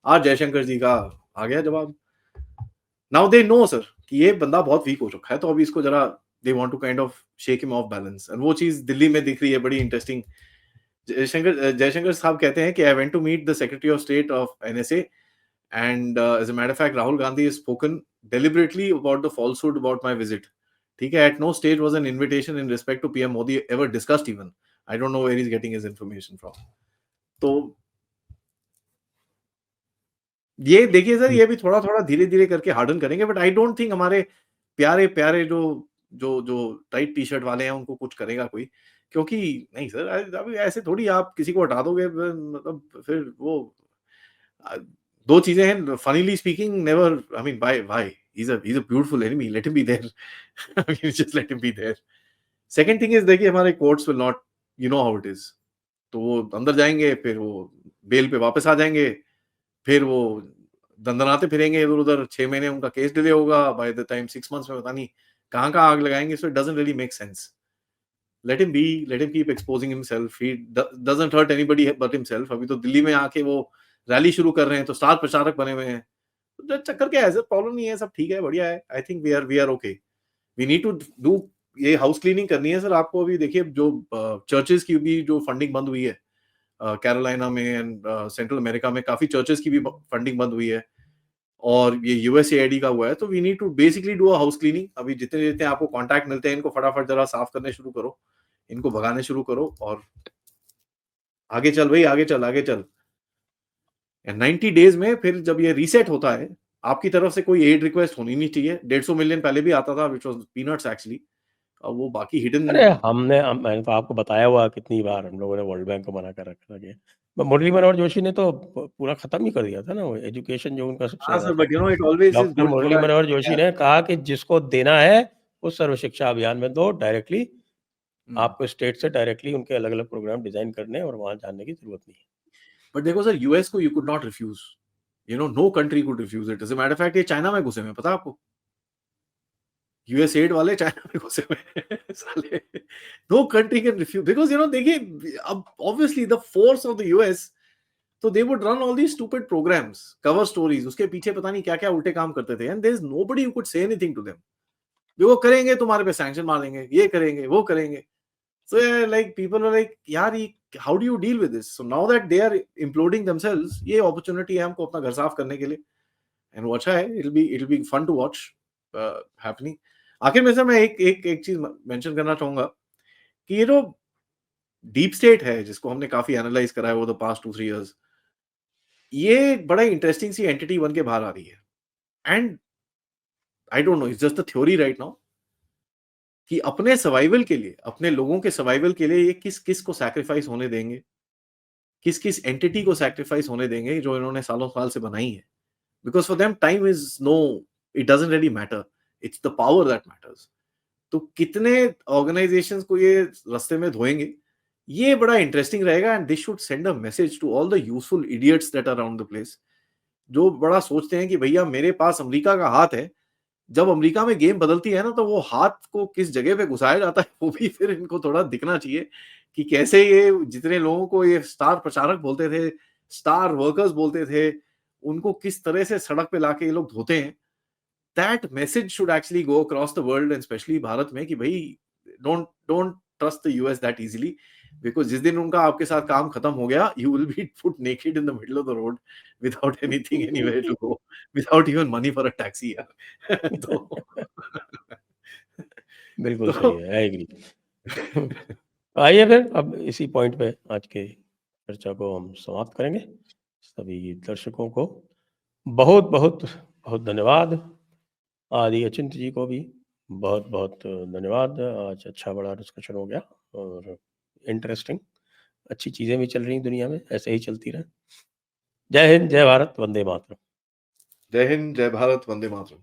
आज जयशंकर जी का आ गया जवाब। नाउ दे नो सर कि ये बंदा बहुत वीक हो रखा है, तो अभी इसको जरा they want to kind of shake him off balance, and वो चीज दिल्ली में दिख रही है बड़ी इंटरेस्टिंग। जयशंकर साहब कहते हैं कि I went to meet the secretary of state of NSA and as a matter of fact Rahul Gandhi has spoken deliberately about the falsehood about my visit. ठीक है, at no stage was an invitation in respect to PM Modi ever discussed even. I don't know where he's getting his information from. तो ये देखिए sir, ये भी थोड़ा थोड़ा धीरे धीरे करके हार्डन करेंगे, बट आई डोंट थिंक हमारे प्यारे प्यारे जो जो जो टाइट टी शर्ट वाले हैं उनको कुछ करेगा कोई, क्योंकि नहीं सर, अभी ऐसे थोड़ी आप किसी को हटा दोगे, मतलब फिर वो दो चीजें हैं, funnily speaking never, I mean why he's a beautiful enemy, let him be there. I mean, just let him be there. Second thing is, देखिए हमारे courts will not, you know how it is, तो वो अंदर जाएंगे, फिर वो bell पे वापस आ जाएंगे, फिर वो दंदनाते फिरेंगे इधर उधर, 6 महीने उनका केस डिले होगा, बाय द टाइम 6 मंथ्स में पता नहीं कहाँ कहाँ आग लगाएंगे, so it doesn't really make sense. Let him be, let him keep exposing himself, he doesn't hurt anybody but himself. अभी तो दिल्ली में आके वो रैली शुरू कर रहे हैं, तो स्टार प्रचारक बने हुए हैं, तो चक्कर क्या है सर, प्रॉब्लम नहीं है, सब ठीक है, बढ़िया है। I think we are okay. We need to do, ये हाउस क्लीनिंग करनी है सर आपको। अभी देखिए जो चर्चेस की भी जो फंडिंग बंद हुई है कैरोलिना में एंड सेंट्रल अमेरिका में, काफी चर्चेस की भी फंडिंग बंद हुई है, और ये यूएसएआईडी का हुआ है, तो we need to basically do a house cleaning. अभी जितने जितने आपको कॉन्टैक्ट मिलते हैं, इनको फटाफट जरा साफ करने शुरू करो, इनको भगाने शुरू करो, और आगे चल भाई, आगे चल, आगे चल। 90 डेज में फिर जब ये रीसेट होता है, आपकी तरफ से कोई एड रिक्वेस्ट होनी नहीं चाहिए। 150 मिलियन पहले भी आता था, व्हिच वाज पीनट्स एक्चुअली। अब वो बाकी हिडन, अरे मैंने तो आपको बताया हुआ कितनी बार, हम लोगों ने वर्ल्ड बैंक को मना कर रखा था कि मुरली मनोहर जोशी ने तो पूरा खत्म ही कर दिया था ना, वो एजुकेशन जो उनका सबसे हाँ ज्यादा सर, था। But you know it always is doctor good Murli थोड़ा। मनोहर जोशी ने कहा कि जिसको देना है वो सर्व शिक्षा अभियान में दो डायरेक्टली, आपको स्टेट से डायरेक्टली उनके अलग अलग प्रोग्राम डिजाइन करने और वहां जाने की जरूरत नहीं है। बट देखो सर, यूएस को you could not refuse, you know, no country could refuse it. As a matter of fact ये चाइना में घुसे हुए हैं, पता है आपको, यूएस एड वाले चाइना में घुसे हुए हैं साले। No country can refuse, because you know देखिए, अब obviously the force of the US, तो they would run all these stupid programs, cover stories, उसके पीछे पता नहीं क्या क्या उल्टे काम करते थे, and there is nobody who could say anything to them. वो करेंगे तुम्हारे पे सैंक्शन मार देंगे, ये करेंगे, वो करेंगे। So yeah, like people are like, यार ये how do you deal with this? So now that they are imploding themselves, ये opportunity है हमको अपना घर साफ करने के लिए, and वो अच्छा है, it'll be fun to watch happening. आखिर में सर मैं एक चीज मेंशन करना चाहूंगा कि ये जो डीप स्टेट है जिसको हमने काफी एनालाइज करा है वो द पास्ट 2-3 years, ये बड़ा इंटरेस्टिंग सी एंटिटी बन के बाहर आ रही है, and I don't know, it's just a theory right now कि अपने सर्वाइवल के लिए, अपने लोगों के सर्वाइवल के लिए ये किस किस को सैक्रिफाइस होने देंगे, किस किस एंटिटी को सैक्रिफाइस होने देंगे जो इन्होंने सालों साल से बनाई है। Because for them time is no, it doesn't really matter, it's the power that matters. तो कितने ऑर्गेनाइजेशंस को ये रास्ते में धोएंगे, ये बड़ा इंटरेस्टिंग रहेगा, and this should send a message to all the useful idiots that are around the place, जो बड़ा सोचते हैं कि भैया मेरे पास अमेरिका का हाथ है। जब अमेरिका में गेम बदलती है ना, तो वो हाथ को किस जगह पे घुसाया जाता है वो भी फिर इनको थोड़ा दिखना चाहिए, कि कैसे ये जितने लोगों को ये स्टार प्रचारक बोलते थे, स्टार वर्कर्स बोलते थे, उनको किस तरह से सड़क पे लाके ये लोग धोते हैं। That message should actually go across the world and specially Bharat में, कि भाई don't don't trust the US that easily, because जिस दिन उनका आपके साथ काम खत्म हो गया, you will be put naked in the middle of the road without anything anywhere to go, without even money for a taxi यार। तो बिल्कुल सही तो है, आई एग्री। आइए फिर अब इसी पॉइंट पे आज के चर्चा को हम समाप्त करेंगे। सभी दर्शकों को बहुत बहुत बहुत धन्यवाद। आदि अचिंत जी को भी बहुत बहुत धन्यवाद। आज अच्छा बड़ा डिस्कशन हो गया और इंटरेस्टिंग। अच्छी चीज़ें भी चल रही हैं दुनिया में, ऐसे ही चलती रहें। जय हिंद, जय भारत, वंदे मातरम। जय हिंद, जय भारत, वंदे मातरम।